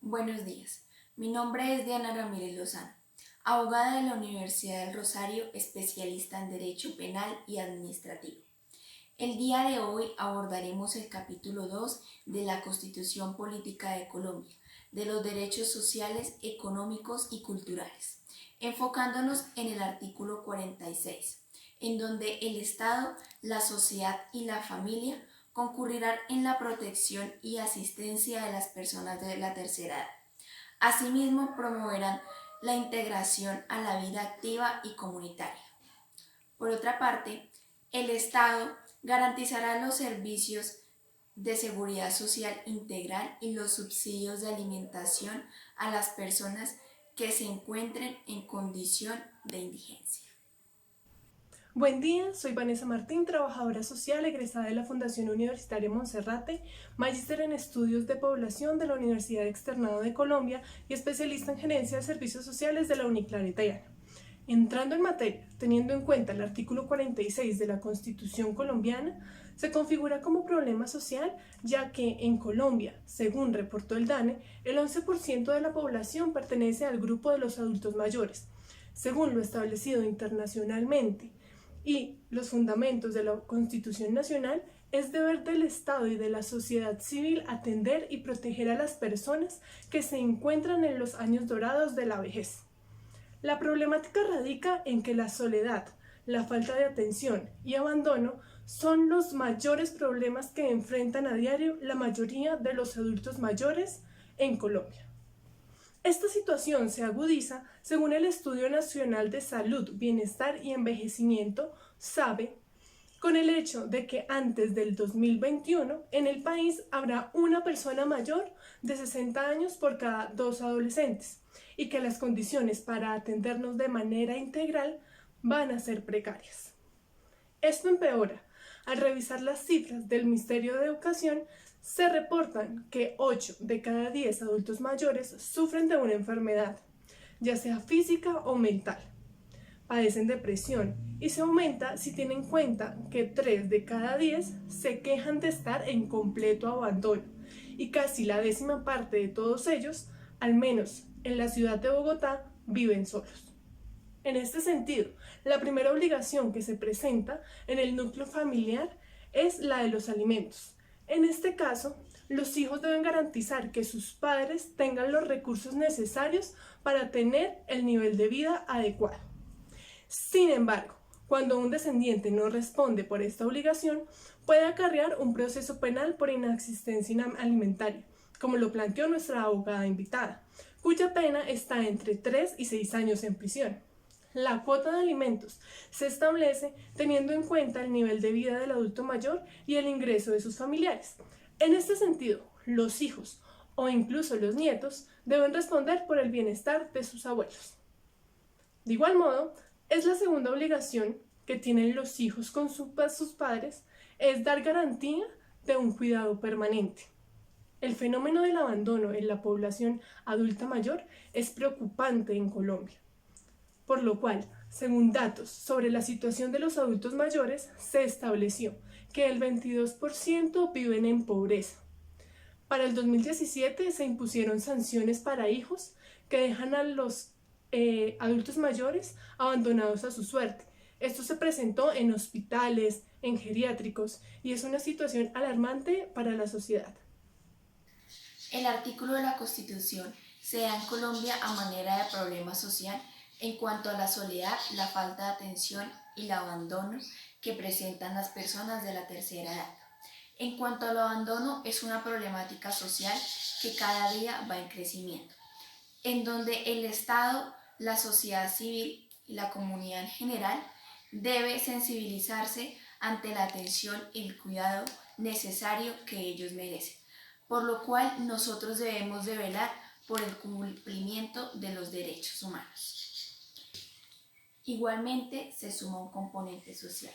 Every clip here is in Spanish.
Buenos días, mi nombre es Diana Ramírez Lozano, abogada de la Universidad del Rosario, especialista en Derecho Penal y Administrativo. El día de hoy abordaremos el capítulo 2 de la Constitución Política de Colombia, de los derechos sociales, económicos y culturales, enfocándonos en el artículo 46, en donde el Estado, la sociedad y la familia concurrirán en la protección y asistencia de las personas de la tercera edad. Asimismo, promoverán la integración a la vida activa y comunitaria. Por otra parte, el Estado garantizará los servicios de seguridad social integral y los subsidios de alimentación a las personas que se encuentren en condición de indigencia. Buen día, soy Vanessa Martín, trabajadora social egresada de la Fundación Universitaria Monserrate, magíster en estudios de población de la Universidad Externado de Colombia y especialista en gerencia de servicios sociales de la Uniclaretayana. Entrando en materia, teniendo en cuenta el artículo 46 de la Constitución colombiana, se configura como problema social ya que en Colombia, según reportó el DANE, el 11% de la población pertenece al grupo de los adultos mayores, según lo establecido internacionalmente y los fundamentos de la Constitución Nacional. Es deber del Estado y de la sociedad civil atender y proteger a las personas que se encuentran en los años dorados de la vejez. La problemática radica en que la soledad, la falta de atención y abandono son los mayores problemas que enfrentan a diario la mayoría de los adultos mayores en Colombia. Esta situación se agudiza según el Estudio Nacional de Salud, Bienestar y Envejecimiento, SABE, con el hecho de que antes del 2021 en el país habrá una persona mayor de 60 años por cada 2 adolescentes y que las condiciones para atendernos de manera integral van a ser precarias. Esto empeora. Al revisar las cifras del Ministerio de Educación, se reportan que 8 de cada 10 adultos mayores sufren de una enfermedad, ya sea física o mental. Padecen depresión y se aumenta si tienen en cuenta que 3 de cada 10 se quejan de estar en completo abandono y casi la décima parte de todos ellos, al menos en la ciudad de Bogotá, viven solos. En este sentido, la primera obligación que se presenta en el núcleo familiar es la de los alimentos. En este caso, los hijos deben garantizar que sus padres tengan los recursos necesarios para tener el nivel de vida adecuado. Sin embargo, cuando un descendiente no responde por esta obligación, puede acarrear un proceso penal por inasistencia alimentaria, como lo planteó nuestra abogada invitada, cuya pena está entre 3 y 6 años en prisión. La cuota de alimentos se establece teniendo en cuenta el nivel de vida del adulto mayor y el ingreso de sus familiares. En este sentido, los hijos o incluso los nietos deben responder por el bienestar de sus abuelos. De igual modo, es la segunda obligación que tienen los hijos con sus padres, es dar garantía de un cuidado permanente. El fenómeno del abandono en la población adulta mayor es preocupante en Colombia, por lo cual, según datos sobre la situación de los adultos mayores, se estableció que el 22% viven en pobreza. Para el 2017 se impusieron sanciones para hijos que dejan a los adultos mayores abandonados a su suerte. Esto se presentó en hospitales, en geriátricos, y es una situación alarmante para la sociedad. El artículo de la Constitución se da en Colombia a manera de problema social en cuanto a la soledad, la falta de atención y el abandono que presentan las personas de la tercera edad. En cuanto al abandono, es una problemática social que cada día va en crecimiento, en donde el Estado, la sociedad civil y la comunidad en general debe sensibilizarse ante la atención y el cuidado necesario que ellos merecen, por lo cual nosotros debemos de velar por el cumplimiento de los derechos humanos. Igualmente se suma un componente social,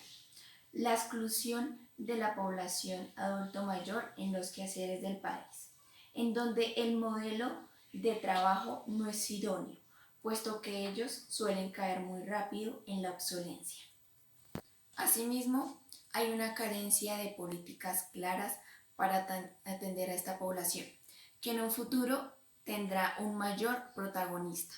la exclusión de la población adulto mayor en los quehaceres del país, en donde el modelo de trabajo no es idóneo, puesto que ellos suelen caer muy rápido en la obsolencia. Asimismo, hay una carencia de políticas claras para atender a esta población, que en un futuro tendrá un mayor protagonista,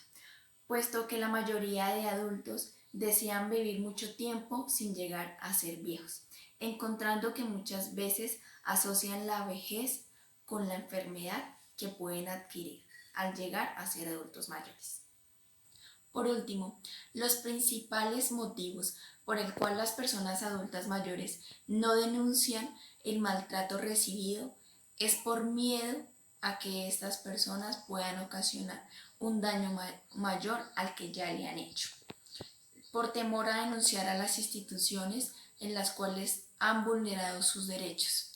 puesto que la mayoría de adultos desean vivir mucho tiempo sin llegar a ser viejos, encontrando que muchas veces asocian la vejez con la enfermedad que pueden adquirir al llegar a ser adultos mayores. Por último, los principales motivos por el cual las personas adultas mayores no denuncian el maltrato recibido es por miedo a que estas personas puedan ocasionar un daño mayor al que ya le han hecho, por temor a denunciar a las instituciones en las cuales han vulnerado sus derechos.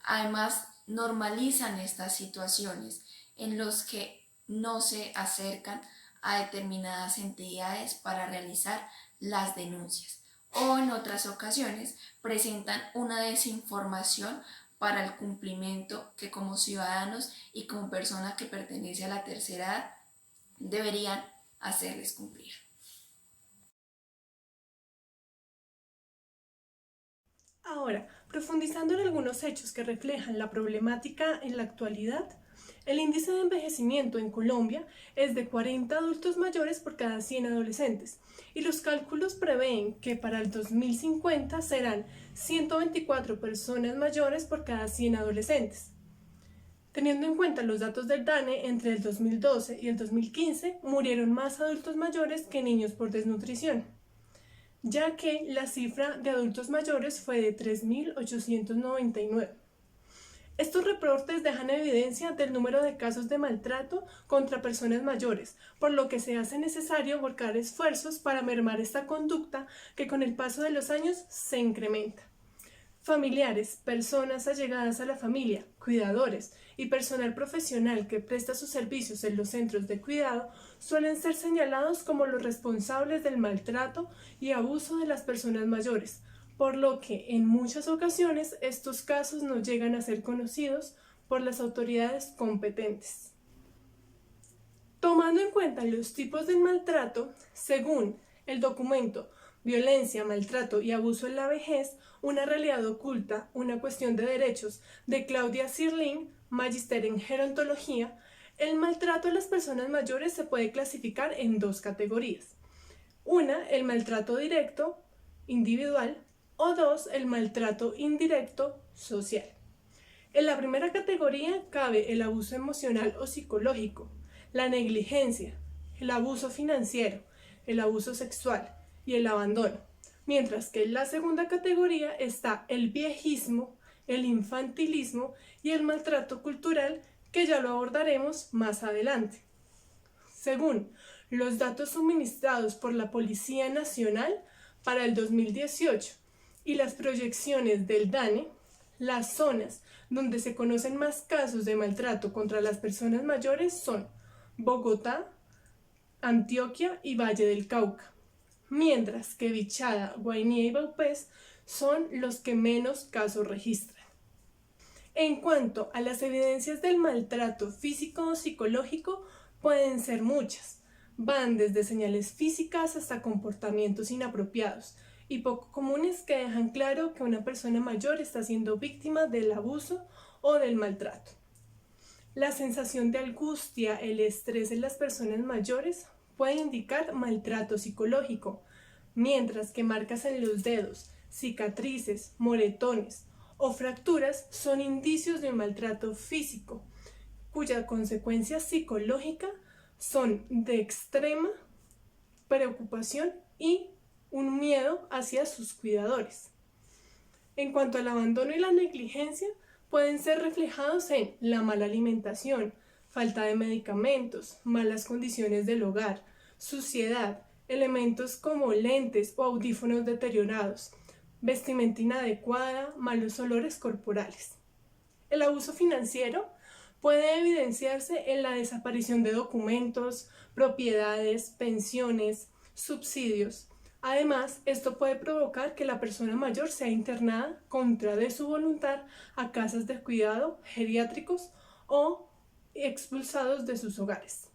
Además, normalizan estas situaciones en los que no se acercan a determinadas entidades para realizar las denuncias o en otras ocasiones presentan una desinformación para el cumplimiento que como ciudadanos y como persona que pertenece a la tercera edad deberían hacerles cumplir. Ahora, profundizando en algunos hechos que reflejan la problemática en la actualidad, el índice de envejecimiento en Colombia es de 40 adultos mayores por cada 100 adolescentes y los cálculos prevén que para el 2050 serán 124 personas mayores por cada 100 adolescentes. Teniendo en cuenta los datos del DANE, entre el 2012 y el 2015 murieron más adultos mayores que niños por desnutrición, ya que la cifra de adultos mayores fue de 3.899. Estos reportes dejan evidencia del número de casos de maltrato contra personas mayores, por lo que se hace necesario volcar esfuerzos para mermar esta conducta que con el paso de los años se incrementa. Familiares, personas allegadas a la familia, cuidadores y personal profesional que presta sus servicios en los centros de cuidado suelen ser señalados como los responsables del maltrato y abuso de las personas mayores, por lo que en muchas ocasiones estos casos no llegan a ser conocidos por las autoridades competentes. Tomando en cuenta los tipos de maltrato, según el documento Violencia, Maltrato y Abuso en la Vejez, una realidad oculta, una cuestión de derechos, de Claudia Zirlin, magíster en gerontología, el maltrato a las personas mayores se puede clasificar en dos categorías. Una, el maltrato directo, individual, o dos, el maltrato indirecto, social. En la primera categoría cabe el abuso emocional o psicológico, la negligencia, el abuso financiero, el abuso sexual y el abandono, mientras que en la segunda categoría está el viejismo, el infantilismo y el maltrato cultural, que ya lo abordaremos más adelante. Según los datos suministrados por la Policía Nacional para el 2018 y las proyecciones del DANE, las zonas donde se conocen más casos de maltrato contra las personas mayores son Bogotá, Antioquia y Valle del Cauca, mientras que Vichada, Guainía y Vaupés son los que menos casos registran. En cuanto a las evidencias del maltrato físico o psicológico, pueden ser muchas. Van desde señales físicas hasta comportamientos inapropiados y poco comunes que dejan claro que una persona mayor está siendo víctima del abuso o del maltrato. La sensación de angustia, el estrés en las personas mayores puede indicar maltrato psicológico, mientras que marcas en los dedos, cicatrices, moretones o fracturas son indicios de un maltrato físico, cuya consecuencia psicológica son de extrema preocupación y un miedo hacia sus cuidadores. En cuanto al abandono y la negligencia, pueden ser reflejados en la mala alimentación, falta de medicamentos, malas condiciones del hogar, suciedad, elementos como lentes o audífonos deteriorados, vestimenta inadecuada, malos olores corporales. El abuso financiero puede evidenciarse en la desaparición de documentos, propiedades, pensiones, subsidios. Además, esto puede provocar que la persona mayor sea internada contra de su voluntad a casas de cuidado geriátricos o expulsados de sus hogares.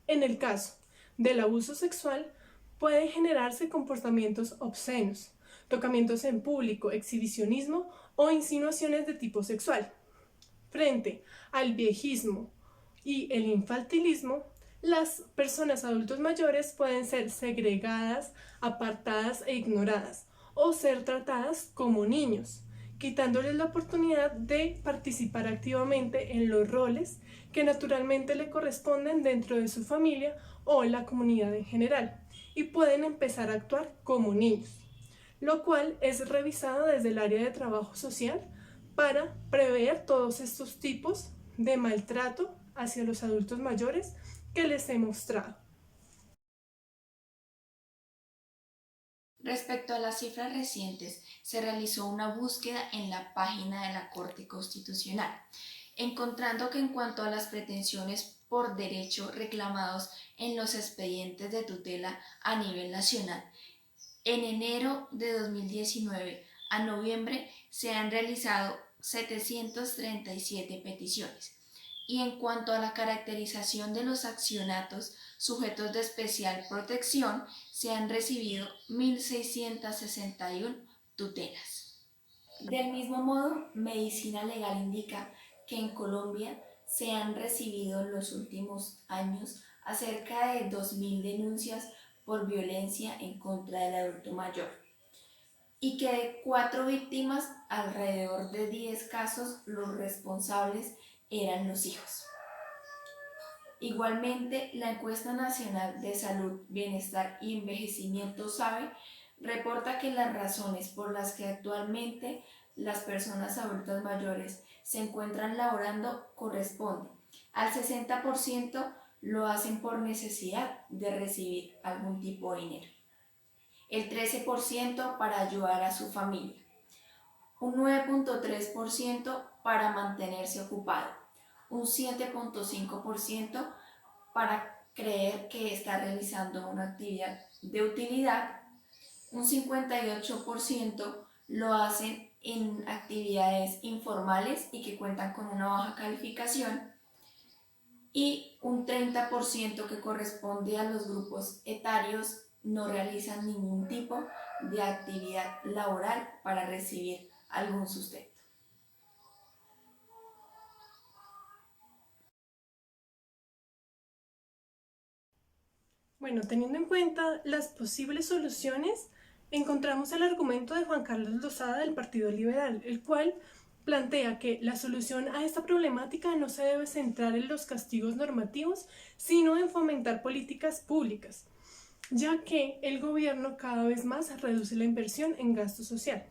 En el caso del abuso sexual, pueden generarse comportamientos obscenos, tocamientos en público, exhibicionismo o insinuaciones de tipo sexual. Frente al viejismo y el infantilismo, las personas adultos mayores pueden ser segregadas, apartadas e ignoradas, o ser tratadas como niños, quitándoles la oportunidad de participar activamente en los roles que naturalmente le corresponden dentro de su familia o en la comunidad en general, y pueden empezar a actuar como niños, lo cual es revisado desde el área de trabajo social para prever todos estos tipos de maltrato hacia los adultos mayores que les he mostrado. Respecto a las cifras recientes, se realizó una búsqueda en la página de la Corte Constitucional, encontrando que en cuanto a las pretensiones por derecho reclamados en los expedientes de tutela a nivel nacional, en enero de 2019 a noviembre se han realizado 737 peticiones. Y en cuanto a la caracterización de los accionatos sujetos de especial protección, se han recibido 1.661 tutelas. Del mismo modo, Medicina Legal indica que en Colombia se han recibido en los últimos años cerca de 2.000 denuncias por violencia en contra del adulto mayor y que de 4 víctimas, alrededor de 10 casos, los responsables eran los hijos. Igualmente, la Encuesta Nacional de Salud, Bienestar y Envejecimiento SABE reporta que las razones por las que actualmente las personas adultas mayores se encuentran laborando corresponden al 60% lo hacen por necesidad de recibir algún tipo de dinero, el 13% para ayudar a su familia, un 9.3% para mantenerse ocupado, un 7.5% para creer que está realizando una actividad de utilidad, un 58% lo hacen en actividades informales y que cuentan con una baja calificación, y un 30% que corresponde a los grupos etarios no realizan ningún tipo de actividad laboral para recibir algún sustento. Bueno, teniendo en cuenta las posibles soluciones, encontramos el argumento de Juan Carlos Lozada del Partido Liberal, el cual plantea que la solución a esta problemática no se debe centrar en los castigos normativos, sino en fomentar políticas públicas, ya que el gobierno cada vez más reduce la inversión en gasto social.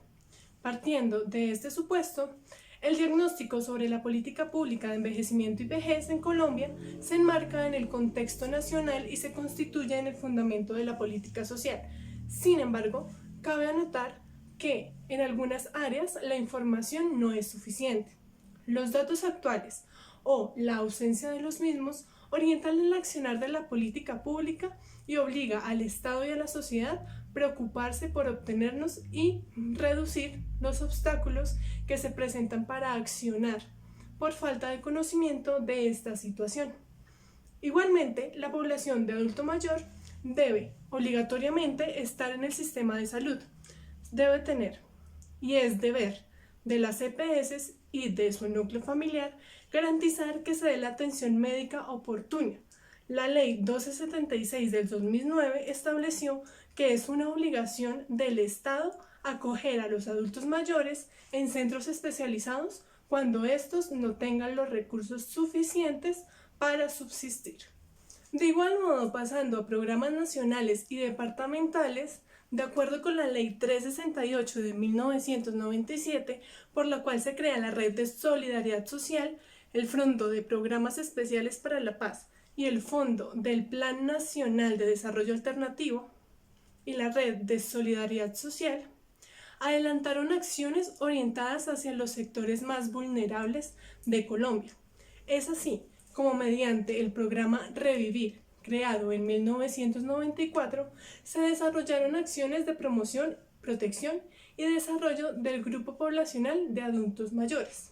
Partiendo de este supuesto, el diagnóstico sobre la política pública de envejecimiento y vejez en Colombia se enmarca en el contexto nacional y se constituye en el fundamento de la política social. Sin embargo, cabe anotar que en algunas áreas la información no es suficiente. Los datos actuales o la ausencia de los mismos orientan el accionar de la política pública y obliga al Estado y a la sociedad preocuparse por obtenernos y reducir los obstáculos que se presentan para accionar por falta de conocimiento de esta situación. Igualmente, la población de adulto mayor debe obligatoriamente estar en el sistema de salud. Debe tener, y es deber de las EPS y de su núcleo familiar, garantizar que se dé la atención médica oportuna. La Ley 1276 del 2009 estableció que es una obligación del Estado acoger a los adultos mayores en centros especializados cuando estos no tengan los recursos suficientes para subsistir. De igual modo, pasando a programas nacionales y departamentales, de acuerdo con la Ley 368 de 1997, por la cual se crea la Red de Solidaridad Social, el Fondo de Programas Especiales para la Paz y el Fondo del Plan Nacional de Desarrollo Alternativo y la Red de Solidaridad Social, adelantaron acciones orientadas hacia los sectores más vulnerables de Colombia. Es así como mediante el programa Revivir, creado en 1994, se desarrollaron acciones de promoción, protección y desarrollo del grupo poblacional de adultos mayores.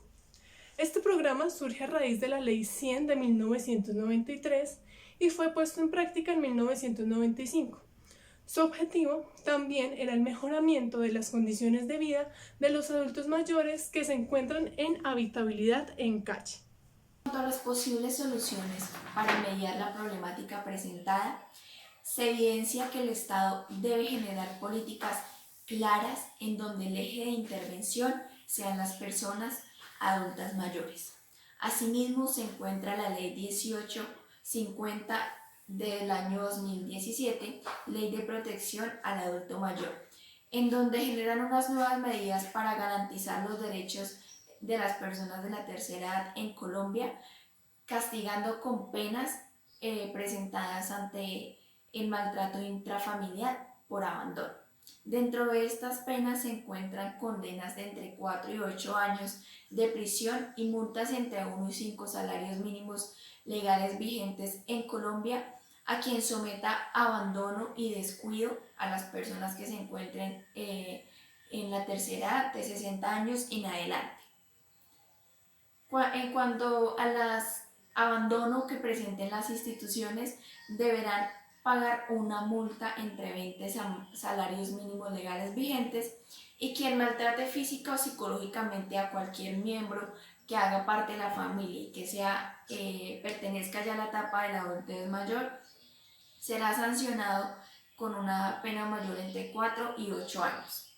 Este programa surge a raíz de la Ley 100 de 1993 y fue puesto en práctica en 1995. Su objetivo también era el mejoramiento de las condiciones de vida de los adultos mayores que se encuentran en habitabilidad en calle. En cuanto a las posibles soluciones para mediar la problemática presentada, se evidencia que el Estado debe generar políticas claras en donde el eje de intervención sean las personas adultas mayores. Asimismo, se encuentra la Ley 1850 del año 2017, Ley de Protección al Adulto Mayor, en donde generan unas nuevas medidas para garantizar los derechos de las personas de la tercera edad en Colombia, castigando con penas presentadas ante el maltrato intrafamiliar por abandono. Dentro de estas penas se encuentran condenas de entre 4 y 8 años de prisión y multas entre 1 y 5 salarios mínimos legales vigentes en Colombia a quien someta abandono y descuido a las personas que se encuentren en la tercera edad de 60 años en adelante. En cuanto a las abandono que presenten las instituciones, deberán pagar una multa entre 20 salarios mínimos legales vigentes, y quien maltrate física o psicológicamente a cualquier miembro que haga parte de la familia y que pertenezca ya a la etapa de la adultez mayor, será sancionado con una pena mayor entre 4 y 8 años.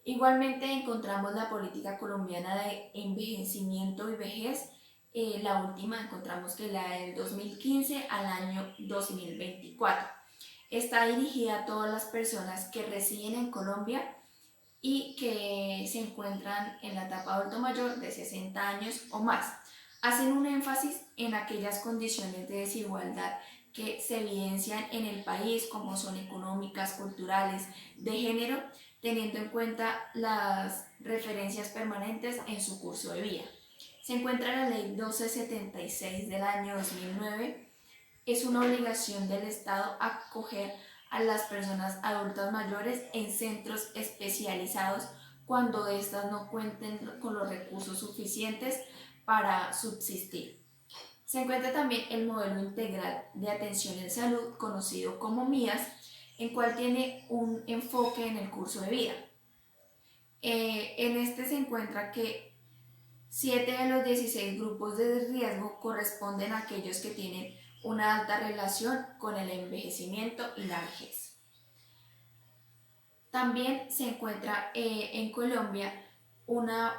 Igualmente encontramos la política colombiana de envejecimiento y vejez. La última encontramos que la del 2015 al año 2024. Está dirigida a todas las personas que residen en Colombia y que se encuentran en la etapa adulto mayor de 60 años o más. Hacen un énfasis en aquellas condiciones de desigualdad que se evidencian en el país, como son económicas, culturales, de género, teniendo en cuenta las referencias permanentes en su curso de vida. Se encuentra la Ley 1276 del año 2009. Es una obligación del Estado acoger a las personas adultas mayores en centros especializados cuando éstas no cuenten con los recursos suficientes para subsistir. Se encuentra también el modelo integral de atención en salud, conocido como MIAS, el cual tiene un enfoque en el curso de vida. En este se encuentra que 7 de los 16 grupos de riesgo corresponden a aquellos que tienen una alta relación con el envejecimiento y la vejez. También se encuentra en Colombia una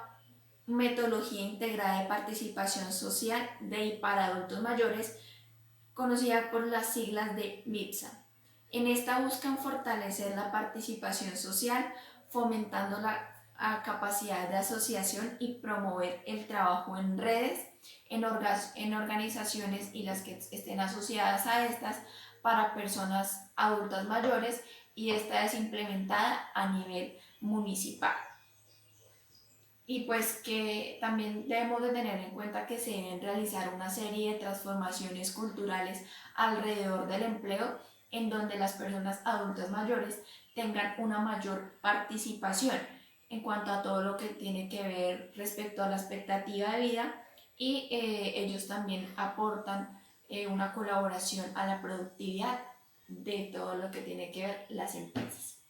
metodología integrada de participación social de y para adultos mayores, conocida por las siglas de MIPSA. En esta buscan fortalecer la participación social, fomentando la capacidad de asociación y promover el trabajo en redes, en organizaciones y las que estén asociadas a estas para personas adultas mayores, y esta es implementada a nivel municipal. Y pues que también debemos de tener en cuenta que se deben realizar una serie de transformaciones culturales alrededor del empleo, en donde las personas adultas mayores tengan una mayor participación en cuanto a todo lo que tiene que ver respecto a la expectativa de vida, y ellos también aportan una colaboración a la productividad de todo lo que tiene que ver las empresas.